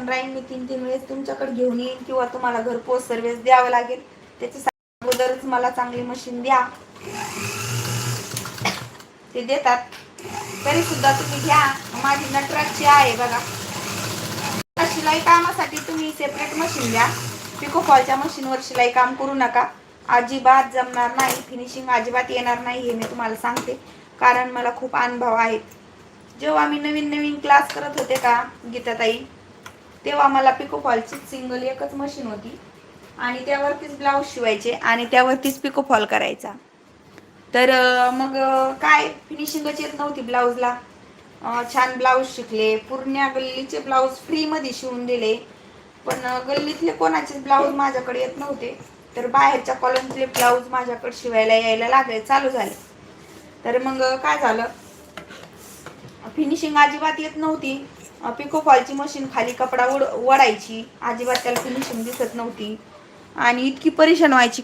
राहीन मी 3-3 वेळेस तुमच्याकडे घेऊन येईन किंवा तुम्हाला घरपोच सर्व्हिस द्यावं लागेल. त्याच्या अगोदरच मला चांगली मशीन द्या. ते देतात तरी सुद्धा तुम्ही घ्या. माझी नटराजची आहे बघा. शिलाई कामासाठी तुम्ही सेपरेट मशीन घ्या. पिको फॉलच्या मशीनवर शिलाई काम करू नका. अजिबात जमणार नाही. फिनिशिंग अजिबात येणार नाही हे मी तुम्हाला सांगते, कारण मला खूप अनुभव आहेत. जेव्हा मी नवीन क्लास करत होते का गीताताई, तेव्हा मला पिको फॉलची सिंगल एकच मशीन होती आणि त्यावरतीच ब्लाऊज शिवायचे आणि त्यावरतीच पिको फॉल करायचा. तर मग काय फिनिशिंगच येत नव्हती ब्लाऊजला. छान ब्लाऊज शिकले, पूर्ण गल्लीचे ब्लाऊज फ्रीमध्ये शिवून दिले, पण गल्लीतले कोणाचेच ब्लाऊज माझ्याकडे येत नव्हते. तर बाहेरच्या कॉलमचे ब्लाऊज माझ्याकडे शिवायला यायला लागले, चालू झाले. तर मग काय झालं, फिनिशिंग अजिबात येत नव्हती. पिको फॉलची मशीन खाली कपडा वडायची, अजिबात त्याला फिनिशिंग दिसत नव्हती आणि इतकी परेशान व्हायची